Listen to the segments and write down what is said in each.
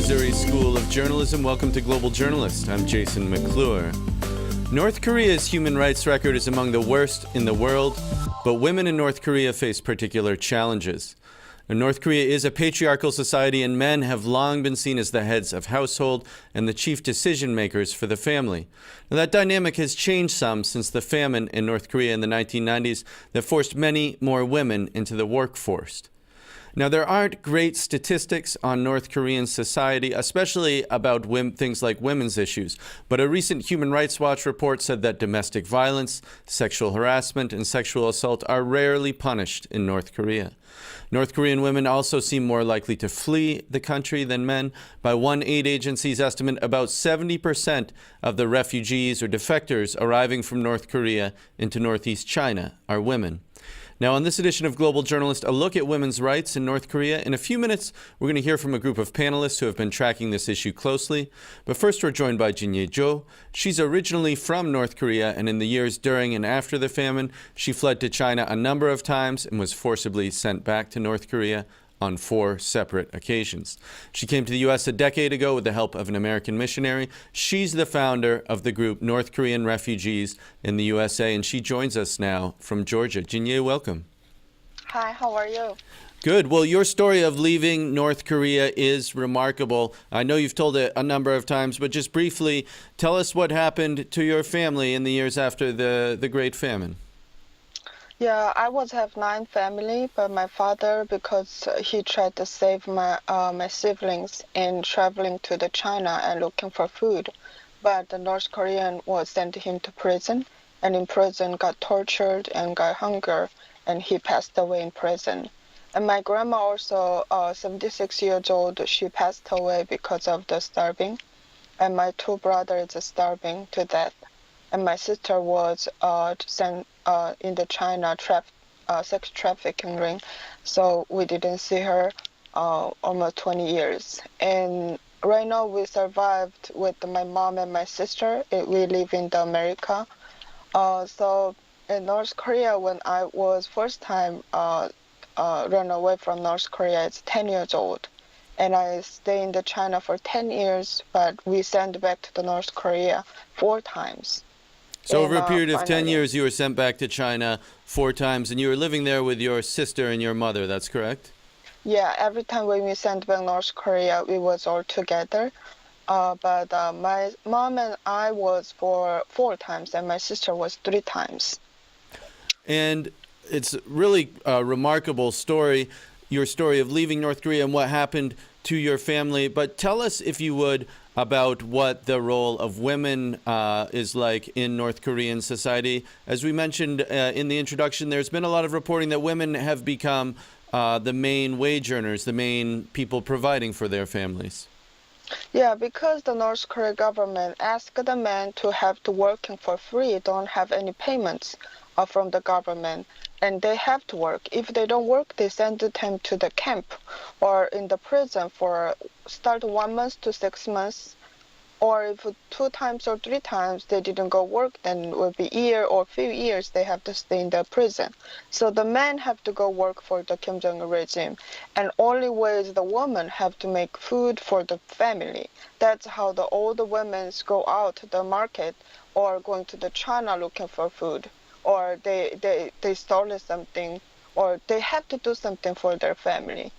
Missouri School of Journalism. Welcome to Global Journalist. I'm Jason McClure. North Korea's human rights record is among the worst in the world, but women in North Korea face particular challenges. Now, North Korea is a patriarchal society, and men have long been seen as the heads of household and the chief decision makers for the family. Now, that dynamic has changed some since the famine in North Korea in the 1990s that forced many more women into the workforce. Now, there aren't great statistics on North Korean society, especially about things like women's issues. But a recent Human Rights Watch report said that domestic violence, sexual harassment, and sexual assault are rarely punished in North Korea. North Korean women also seem more likely to flee the country than men. By one aid agency's estimate, about 70% of the refugees or defectors arriving from North Korea into northeast China are women. Now, on this edition of Global Journalist, a look at women's rights in North Korea. In a few minutes, we're going to hear from a group of panelists who have been tracking this issue closely. But first, we're joined by Jinye Jo. She's originally from North Korea, and in the years during and after the famine, she fled to China a number of times and was forcibly sent back to North Korea on 4 separate occasions. She came to the U.S. a decade ago with the help of an American missionary. She's the founder of the group North Korean Refugees in the USA, and she joins us now from Georgia. Jinye, welcome. Hi, how are you? Good. Well, your story of leaving North Korea is remarkable. I know you've told it a number of times, but just briefly, tell us what happened to your family in the years after the Great Famine. Yeah, I have 9 family, but my father, because he tried to save my siblings in traveling to the China and looking for food, but the North Korean was sent him to prison, and in prison got tortured and got hunger, and he passed away in prison. And my grandma also, 76 years old, she passed away because of the starving, and my 2 brothers are starving to death. And my sister was sent in the China sex trafficking ring, so we didn't see her almost 20 years. And right now we survived with my mom and my sister. We live in America. So in North Korea, when I was first time run away from North Korea, it's 10 years old. And I stayed in the China for 10 years, but we sent back to the North Korea 4 times. So over a period of 10 years, you were sent back to China 4 times, and you were living there with your sister and your mother, that's correct? Yeah, every time when we sent back North Korea, we was all together. But my mom and I was for 4 times, and my sister was 3 times. And it's really a remarkable story, your story of leaving North Korea and what happened to your family. But tell us, if you would, about what the role of women is like in North Korean society. As we mentioned in the introduction, there's been a lot of reporting that women have become the main wage earners, the main people providing for their families. Yeah, because the North Korean government asked the men to have to working for free, don't have any payments from the government, and they have to work. If they don't work, they send them to the camp or in the prison for start 1 month to 6 months. Or if 2 times or 3 times they didn't go work, then it will be a year or few years they have to stay in the prison. So the men have to go work for the Kim Jong-un regime. And only way is the women have to make food for the family. That's how all the women go out to the market or going to the China looking for food. Or they stole something, or they have to do something for their family.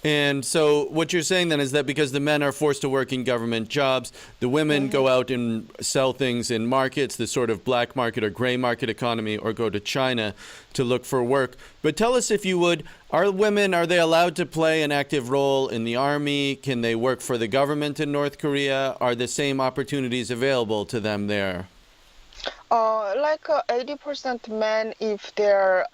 And so what you're saying then is that because the men are forced to work in government jobs, the women go out and sell things in markets, the sort of black market or gray market economy, or go to China to look for work. But tell us, if you would, are they allowed to play an active role in the army? Can they work for the government in North Korea? Are the same opportunities available to them there? Like 80% men, if their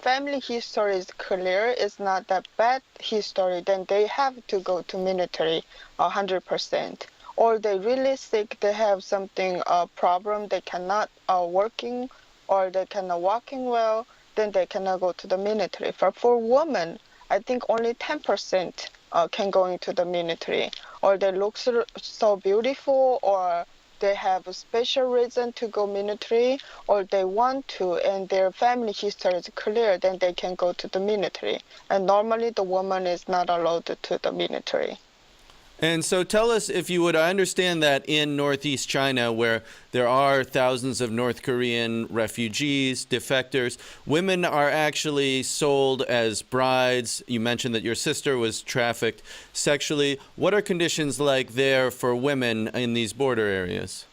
family history is clear, it's not that bad history, then they have to go to military 100%. Or they really sick, they have something problem, they cannot working or they cannot walking well, then they cannot go to the military. For women, I think only 10% can go into the military, or they look so beautiful, or they have a special reason to go military, or they want to, and their family history is clear, then they can go to the military. And normally the woman is not allowed to the military. And so tell us, if you would, I understand that in northeast China, where there are thousands of North Korean refugees, defectors, women are actually sold as brides. You mentioned that your sister was trafficked sexually. What are conditions like there for women in these border areas?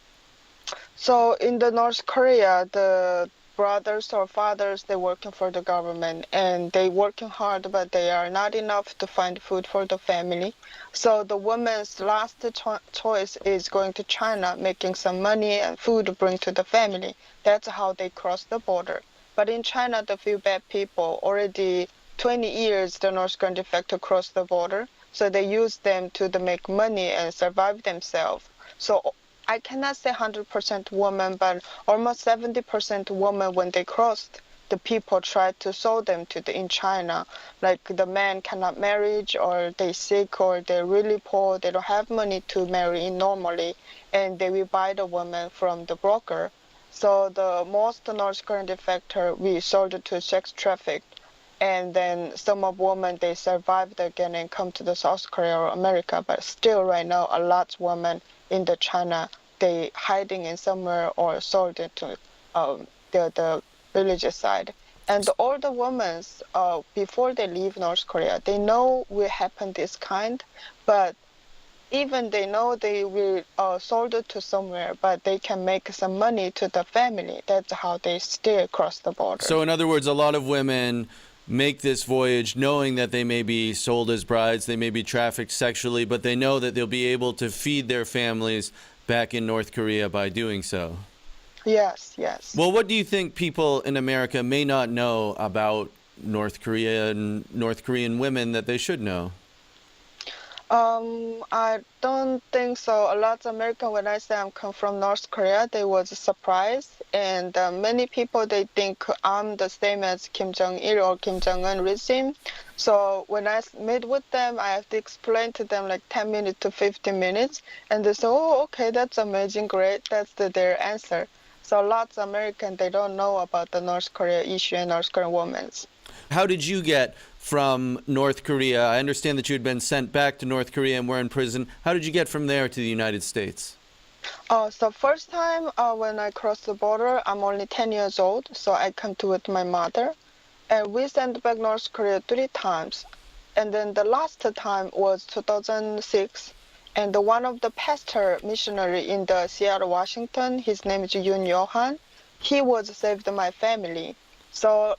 So in the North Korea, the brothers or fathers, they're working for the government and they working hard, but they are not enough to find food for the family. So the woman's last choice is going to China, making some money and food to bring to the family. That's how they cross the border. But in China, the few bad people already 20 years, the North Korean defector crossed the border. So they use them to make money and survive themselves. So I cannot say 100% woman, but almost 70% woman when they crossed. The people tried to sell them in China, like the man cannot marry, or they sick, or they're really poor, they don't have money to marry in normally, and they will buy the woman from the broker. So the most North Korean defector we sold to sex traffic, and then some of women they survived again and come to the South Korea or America, but still right now a lot of women in the China they hiding in somewhere or sold it to the religious side. And all the women, before they leave North Korea, they know will happen this kind, but even they know they will sold it to somewhere, but they can make some money to the family. That's how they still cross the border. So in other words, a lot of women make this voyage knowing that they may be sold as brides, they may be trafficked sexually, but they know that they'll be able to feed their families back in North Korea by doing so. Yes, yes. Well, what do you think people in America may not know about North Korea and North Korean women that they should know? I don't think so. A lot of American, when I say I'm come from North Korea, they was surprised. And many people, they think I'm the same as Kim Jong-il or Kim Jong-un regime. So when I meet with them, I have to explain to them like 10 minutes to 15 minutes. And they say, oh, okay, that's amazing, great. That's their answer. So lots of Americans, they don't know about the North Korea issue and North Korean women. How did you get from North Korea? I understand that you had been sent back to North Korea and were in prison. How did you get from there to the United States? So first time when I crossed the border, I'm only 10 years old, so I come to with my mother. And we sent back North Korea 3 times. And then the last time was 2006. And one of the pastor missionary in the Seattle, Washington, his name is Yoon Yohan. He was saved my family. So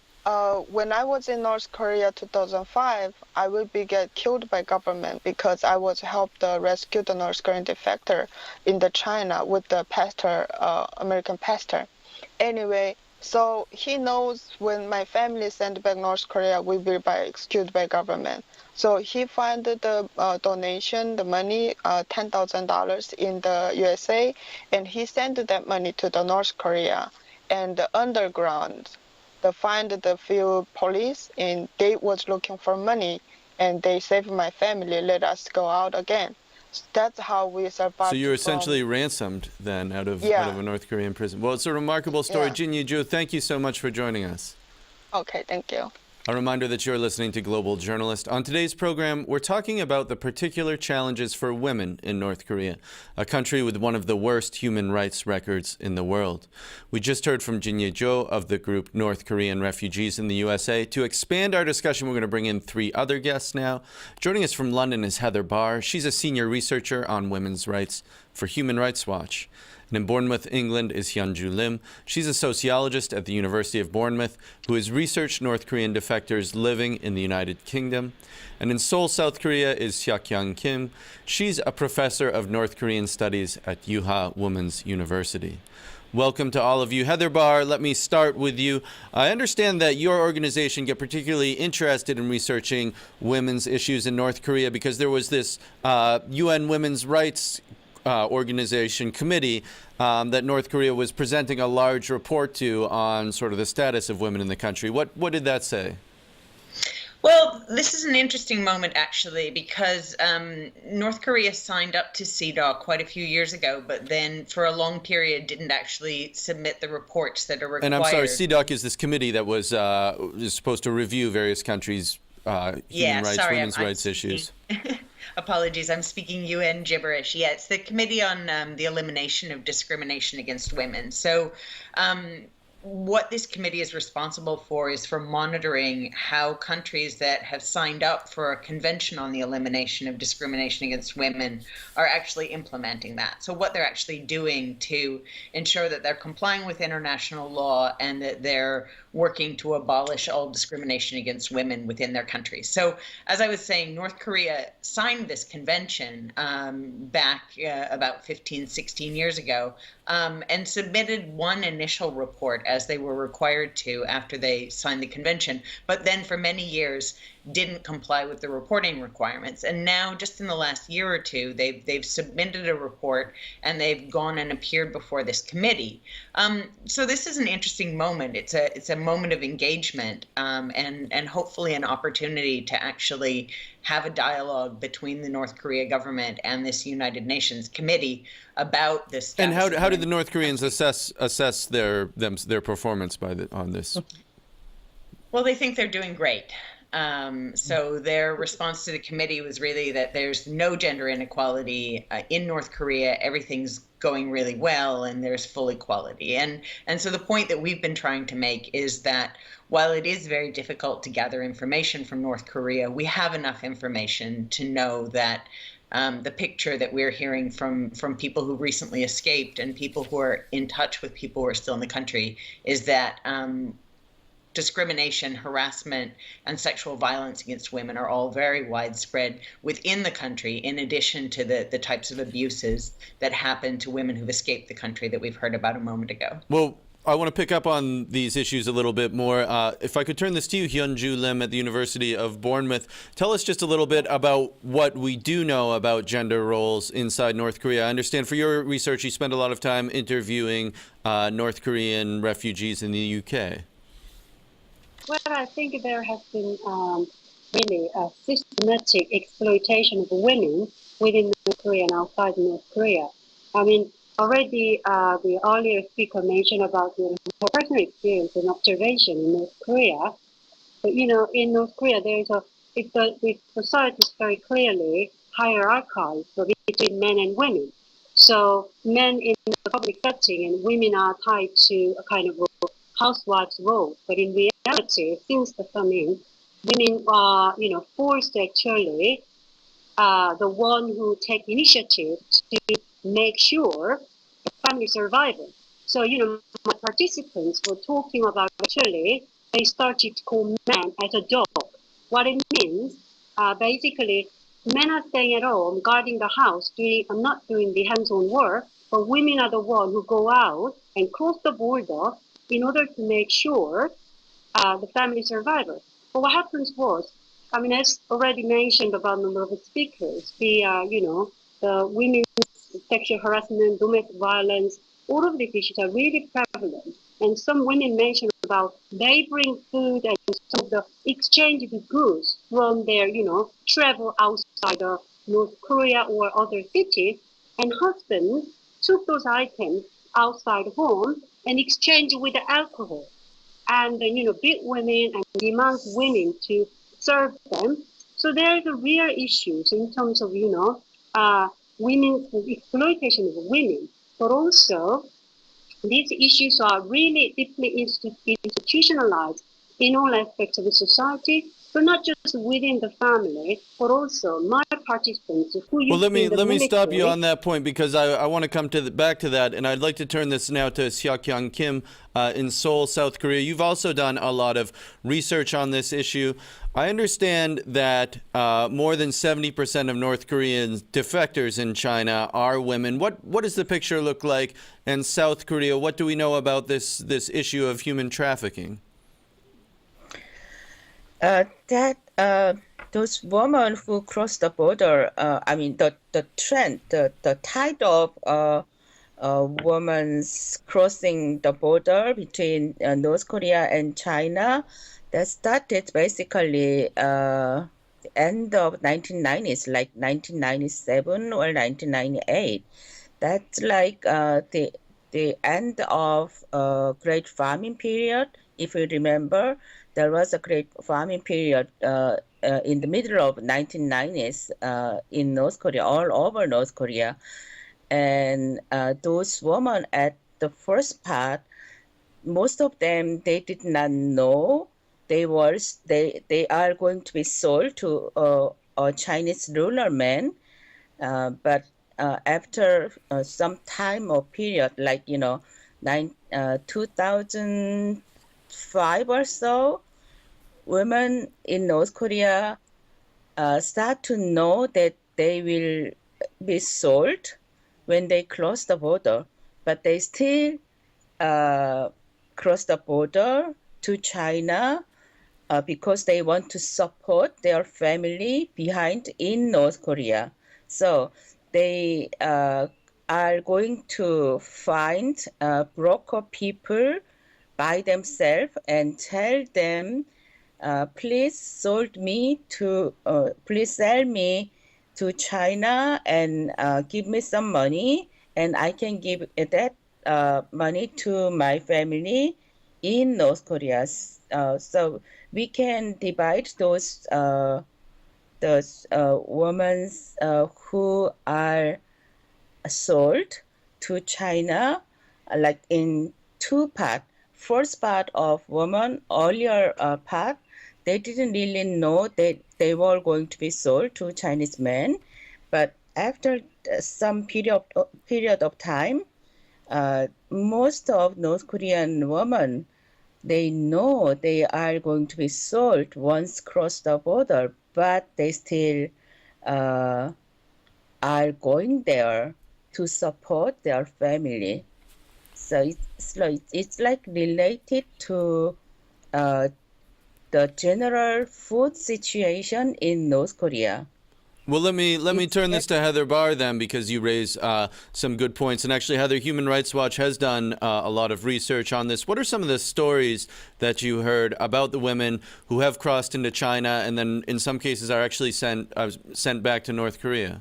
when I was in North Korea 2005, I will be get killed by government because I was helped rescue the North Korean defector in the China with the pastor, American pastor. Anyway, so he knows when my family sent back North Korea, we will be executed by government. So he found the donation, the money, $10,000 in the USA, and he sent that money to the North Korea and the underground. They find the few police and they was looking for money and they saved my family, let us go out again. So that's how we survived. So you were essentially ransomed then out of a North Korean prison. Well, it's a remarkable story. Yeah. Jinyi Ju, thank you so much for joining us. Okay, thank you. A reminder that you're listening to Global Journalist. On today's program, we're talking about the particular challenges for women in North Korea, a country with one of the worst human rights records in the world. We just heard from Jinye Jo of the group North Korean Refugees in the USA. To expand our discussion, we're going to bring in 3 other guests now. Joining us from London is Heather Barr. She's a senior researcher on women's rights for Human Rights Watch. And in Bournemouth, England, is Hyunju Lim. She's a sociologist at the University of Bournemouth who has researched North Korean defectors living in the United Kingdom. And in Seoul, South Korea, is Hyuk-Young Kim. She's a professor of North Korean studies at Yuha Women's University. Welcome to all of you. Heather Barr, let me start with you. I understand that your organization get particularly interested in researching women's issues in North Korea because there was this UN Women's Rights organization committee that North Korea was presenting a large report to on sort of the status of women in the country. What did that say? Well, this is an interesting moment, actually, because North Korea signed up to CEDAW quite a few years ago, but then for a long period didn't actually submit the reports that are required. And I'm sorry, CEDAW is this committee that was is supposed to review various countries' human rights, women's rights issues. Apologies, I'm speaking UN gibberish. Yeah, it's the Committee on the Elimination of Discrimination Against Women. So what this committee is responsible for is for monitoring how countries that have signed up for a convention on the elimination of discrimination against women are actually implementing that. So what they're actually doing to ensure that they're complying with international law and that they're working to abolish all discrimination against women within their countries. So as I was saying, North Korea signed this convention back about 15, 16 years ago, and submitted one initial report as they were required to after they signed the convention, but then for many years didn't comply with the reporting requirements. And now, just in the last year or two, they've submitted a report and they've gone and appeared before this committee. So this is an interesting moment. It's a moment of engagement and hopefully an opportunity to actually have a dialogue between the North Korea government and this United Nations committee about this. And how did the North Koreans assess their performance on this? Well, they think they're doing great. So their response to the committee was really that there's no gender inequality in North Korea. Everything's going really well and there's full equality. And so the point that we've been trying to make is that while it is very difficult to gather information from North Korea, we have enough information to know that the picture that we're hearing from people who recently escaped and people who are in touch with people who are still in the country is that discrimination, harassment, and sexual violence against women are all very widespread within the country, in addition to the types of abuses that happen to women who've escaped the country that we've heard about a moment ago. Well, I want to pick up on these issues a little bit more. If I could turn this to you, Hyunju Lim at the University of Bournemouth. Tell us just a little bit about what we do know about gender roles inside North Korea. I understand for your research you spent a lot of time interviewing North Korean refugees in the UK. Well, I think there has been really a systematic exploitation of women within North Korea and outside North Korea. I mean, already the earlier speaker mentioned about her personal experience and observation in North Korea. But, in North Korea, the society is very clearly hierarchical between men and women. So men in the public setting and women are tied to a kind of housewife's role. But in reality, since the famine, women are, forced actually the one who take initiative to make sure the family survival. So, my participants were talking about actually they started to call men as a dog. What it means, basically, men are staying at home, guarding the house, not doing the hands-on work, but women are the one who go out and cross the border in order to make sure the family survival. But what happens was, as already mentioned about a number of speakers, the women's sexual harassment, domestic violence, all of these issues are really prevalent. And some women mention about they bring food and some of the exchange of goods from their, travel outside of North Korea or other cities, and husbands took those items outside home and exchanged with the alcohol. And then, beat women and demand women to serve them. So there is a real issues in terms of, women's exploitation of women, but also these issues are really deeply institutionalized in all aspects of the society, but not just within the family, but also my participants who Well, let me stop you on that point because I want to come back to that, and I'd like to turn this now to Seok-Kyung Kim in Seoul, South Korea. You've also done a lot of research on this issue. I understand that more than 70% of North Korean defectors in China are women. What does the picture look like in South Korea? What do we know about this issue of human trafficking? Those women who cross the border, the trend, the tide of women's crossing the border between North Korea and China, that started basically the end of 1990s, like 1997 or 1998. That's like the end of Great Famine period if you remember, there was a great famine period in the middle of 1990s in North Korea, all over North Korea. And those women at the first part, most of them, they did not know they are going to be sold to a Chinese ruler man. But after some time or period, like 2005 or so, women in North Korea start to know that they will be sold when they cross the border, but they still cross the border to China because they want to support their family behind in North Korea. So they are going to find broker people by themselves and tell them, please sell me to China and give me some money, and I can give that money to my family in North Korea. So we can divide those women who are sold to China like in two parts. First part of women, earlier part, they didn't really know that they were going to be sold to Chinese men, but after some period of time, most of North Korean women, they know they are going to be sold once cross the border, but they still are going there to support their family. So it's like related to the general food situation in North Korea. Well, let me turn this to Heather Barr then, because you raise some good points. And actually, Heather, Human Rights Watch has done a lot of research on this. What are some of the stories that you heard about the women who have crossed into China and then in some cases are actually sent back to North Korea?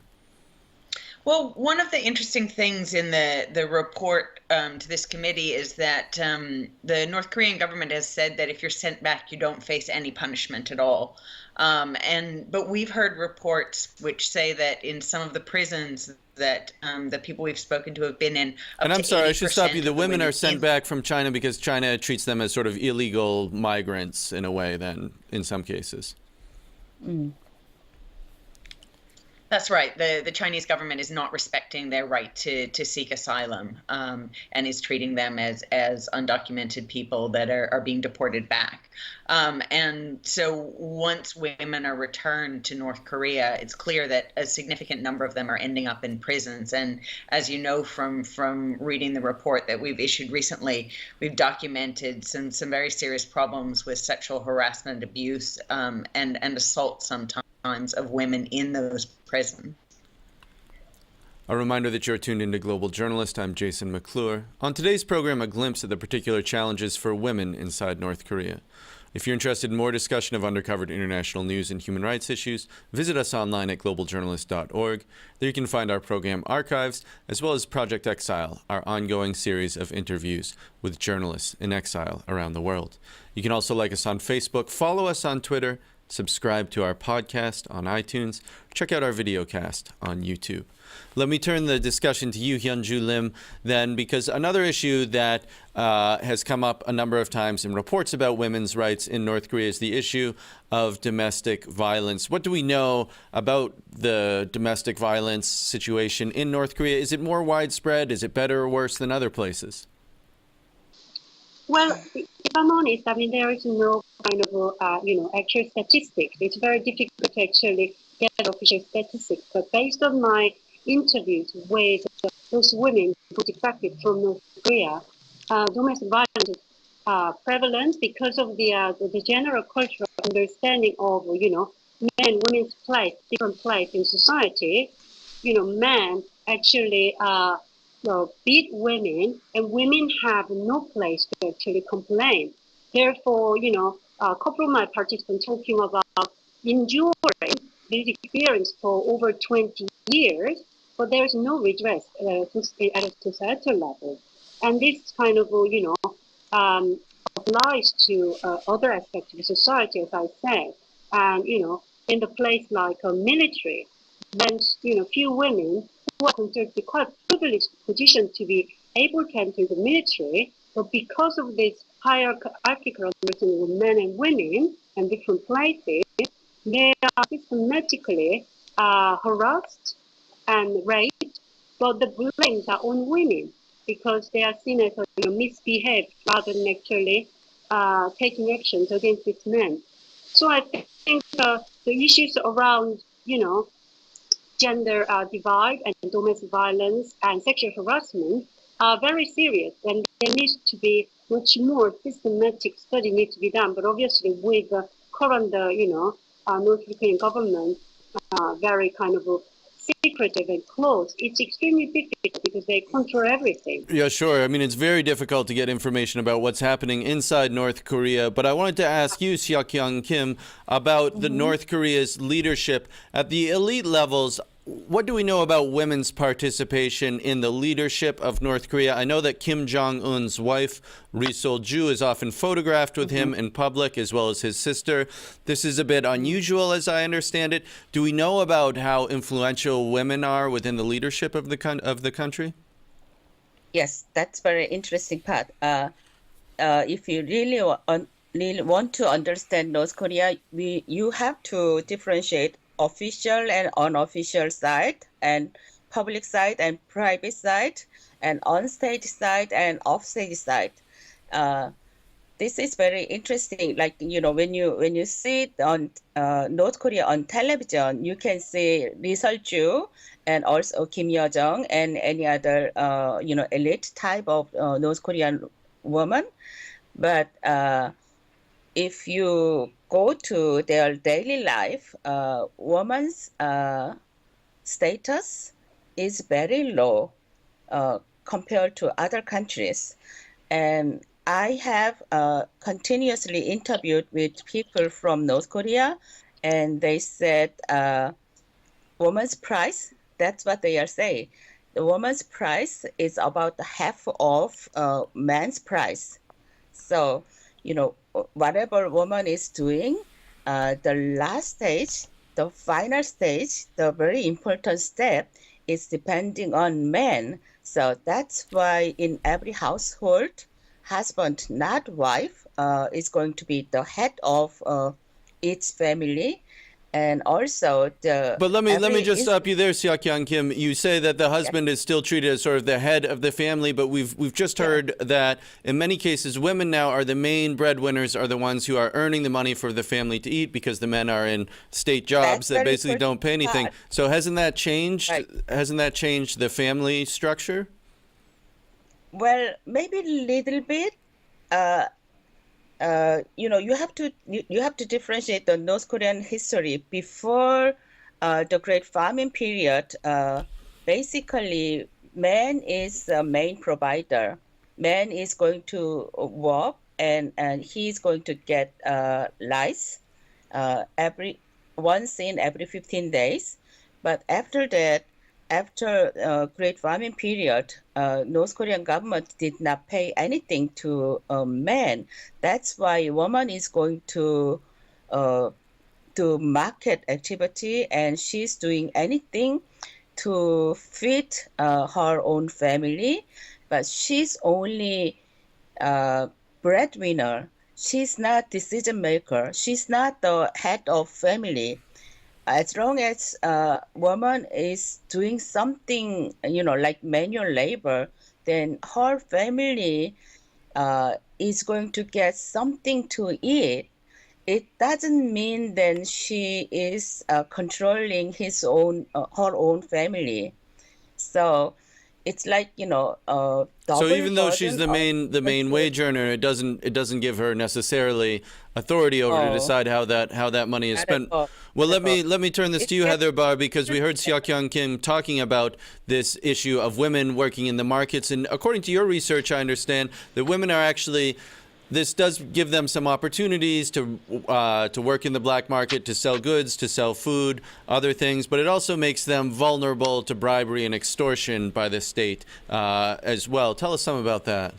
Well, one of the interesting things in the report to this committee is that the North Korean government has said that if you're sent back, you don't face any punishment at all. But we've heard reports which say that in some of the prisons that the people we've spoken to have been in. And I'm sorry, I should stop you. The women are sent back from China because China treats them as sort of illegal migrants in a way, then, in some cases. Mm. That's right. The Chinese government is not respecting their right to seek asylum and is treating them as undocumented people that are being deported back. And so once women are returned to North Korea, it's clear that a significant number of them are ending up in prisons. And as you know from reading the report that we've issued recently, we've documented some very serious problems with sexual harassment, abuse, and assault sometimes of women in those prisons. A reminder that you're tuned into Global Journalist. I'm Jason McClure. On today's program, a glimpse at the particular challenges for women inside North Korea. If you're interested in more discussion of undercovered international news and human rights issues, visit us online at globaljournalist.org. There you can find our program archives, as well as Project Exile, our ongoing series of interviews with journalists in exile around the world. You can also like us on Facebook, follow us on Twitter, subscribe to our podcast on iTunes, check out our videocast on YouTube. Let me turn the discussion to you, Hyunju Lim, then, because another issue that has come up a number of times in reports about women's rights in North Korea is the issue of domestic violence. What do we know about the domestic violence situation in North Korea? Is it more widespread? Is it better or worse than other places? Well, if I'm honest, I mean, there is no kind of, actual statistics. It's very difficult to actually get official statistics. But based on my interviews with those women who defected from North Korea, domestic violence is prevalent because of the general cultural understanding of, men and women's place, different place in society. Men actually beat women, and women have no place to actually complain. Therefore, a couple of my participants talking about enduring this experience for over 20 years, but there's no redress at a societal level. And this kind of, applies to other aspects of society, as I said. And, in the place like a military, then, few women who are considered to be quite privileged position to be able to enter the military, but because of this hierarchical understanding of men and women and different places, they are systematically harassed and raped, but the blames are on women because they are seen as misbehaved rather than actually taking actions against these men. So I think the issues around, gender divide and domestic violence and sexual harassment are very serious, and there needs to be much more systematic study needs to be done. But obviously, with the current, North Korean government, very kind of secretive and closed, it's extremely difficult because they control everything. Yeah, sure. I mean, it's very difficult to get information about what's happening inside North Korea. But I wanted to ask you, Seok-Young Kim, about the North Korea's leadership at the elite levels. What do we know about women's participation in the leadership of North Korea? I know that Kim Jong-un's wife, Ri Sol-ju, is often photographed with him in public, as well as his sister. This is a bit unusual, as I understand it. Do we know about how influential women are within the leadership of the country? Yes, that's very interesting part. If you really want to understand North Korea, you have to differentiate official and unofficial side, and public side and private side, and on-stage side and off-stage side. This is very interesting. Like, when you see it on North Korea on television, you can see Ri Sol-ju and also Kim Yo-jong and any other elite type of North Korean woman. But if you go to their daily life, women's status is very low compared to other countries. And I have continuously interviewed with people from North Korea, and they said woman's price, that's what they are saying. The woman's price is about half of man's price. So, whatever woman is doing, the last stage, the final stage, the very important step is depending on men. So that's why in every household, husband, not wife, is going to be the head of each family. And also But let me just stop you there, Seok-Young Kim. You say that the husband is still treated as sort of the head of the family, but we've just heard that in many cases women now are the main breadwinners, are the ones who are earning the money for the family to eat, because the men are in state jobs that basically don't pay anything. So hasn't that changed? Right. Hasn't that changed the family structure? Well, maybe a little bit. You have to differentiate the North Korean history before the Great Famine period. Basically, man is the main provider. Man is going to work, and he's going to get rice once in every 15 days. But after that, after Great Famine period, North Korean government did not pay anything to men. That's why woman is going to market activity, and she's doing anything to feed her own family. But she's only breadwinner. She's not decision maker. She's not the head of family. As long as a woman is doing something, like manual labor, then her family is going to get something to eat. It doesn't mean then she is controlling her own family. So it's like, So even though she's the main wage earner, it doesn't give her necessarily authority over to decide how that money is spent. Well, let me turn this to you, Heather Bar, because we heard Seok-Young Kim talking about this issue of women working in the markets, and according to your research, I understand that women are actually. This does give them some opportunities to work in the black market, to sell goods, to sell food, other things, but it also makes them vulnerable to bribery and extortion by the state as well. Tell us some about that.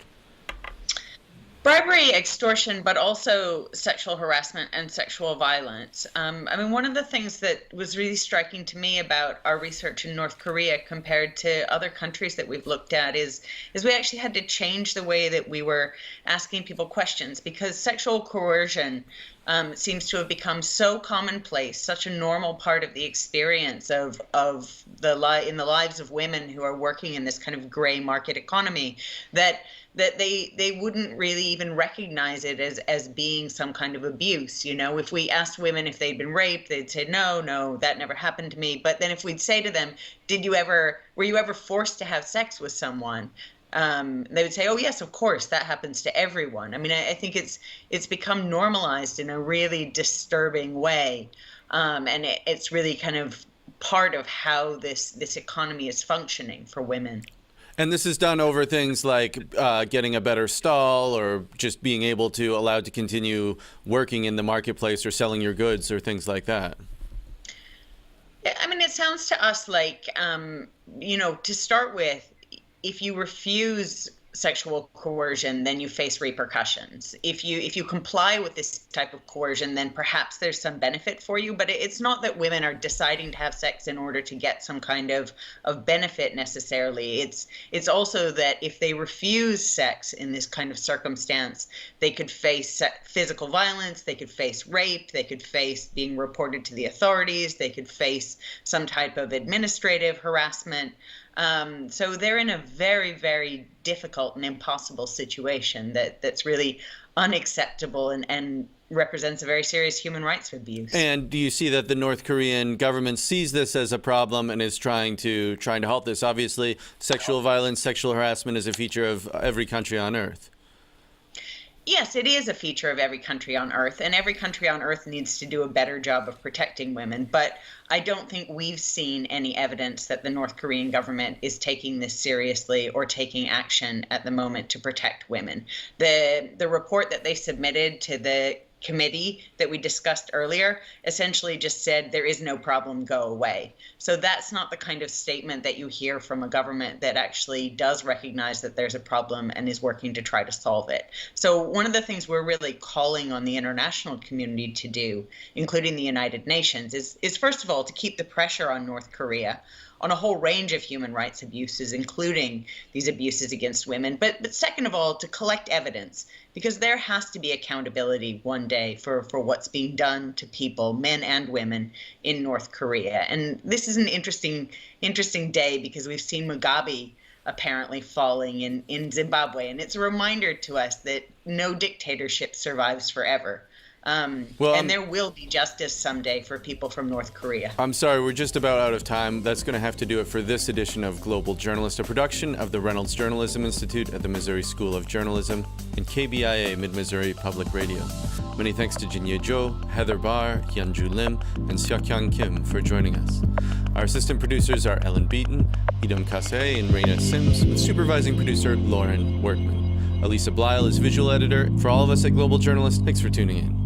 Bribery, extortion, but also sexual harassment and sexual violence. One of the things that was really striking to me about our research in North Korea compared to other countries that we've looked at is we actually had to change the way that we were asking people questions, because sexual coercion seems to have become so commonplace, such a normal part of the experience in the lives of women who are working in this kind of gray market economy, that they wouldn't really even recognize it as being some kind of abuse. If we asked women if they'd been raped, they'd say, no, that never happened to me. But then if we'd say to them, were you ever forced to have sex with someone? They would say, oh, yes, of course, that happens to everyone. I think it's become normalized in a really disturbing way. And it's really kind of part of how this economy is functioning for women. And this is done over things like getting a better stall, or just being allowed to continue working in the marketplace or selling your goods or things like that. It sounds to us like, to start with, if you refuse sexual coercion, then you face repercussions. If you comply with this type of coercion, then perhaps there's some benefit for you. But it's not that women are deciding to have sex in order to get some kind of benefit necessarily. It's also that if they refuse sex in this kind of circumstance, they could face physical violence, they could face rape, they could face being reported to the authorities, they could face some type of administrative harassment. So they're in a very, very difficult and impossible situation that's really unacceptable and represents a very serious human rights abuse. And do you see that the North Korean government sees this as a problem and is trying to halt this? Obviously, sexual violence, sexual harassment is a feature of every country on earth. Yes, it is a feature of every country on earth, and every country on earth needs to do a better job of protecting women. But I don't think we've seen any evidence that the North Korean government is taking this seriously or taking action at the moment to protect women. The report that they submitted to the committee that we discussed earlier essentially just said there is no problem, go away. So that's not the kind of statement that you hear from a government that actually does recognize that there's a problem and is working to try to solve it. So one of the things we're really calling on the international community to do, including the United Nations, is first of all to keep the pressure on North Korea on a whole range of human rights abuses, including these abuses against women. But second of all, to collect evidence, because there has to be accountability one day for what's being done to people, men and women, in North Korea. And this is an interesting day, because we've seen Mugabe apparently falling in Zimbabwe. And it's a reminder to us that no dictatorship survives forever. And there will be justice someday for people from North Korea. I'm sorry, we're just about out of time. That's going to have to do it for this edition of Global Journalist, a production of the Reynolds Journalism Institute at the Missouri School of Journalism and KBIA Mid-Missouri Public Radio. Many thanks to Jinya Zhou, Heather Barr, Hyunju Lim, and Seokhyang Kim for joining us. Our assistant producers are Ellen Beaton, Idam Kase, and Raina Sims, with supervising producer Lauren Workman. Elisa Blyle is visual editor. For all of us at Global Journalist, thanks for tuning in.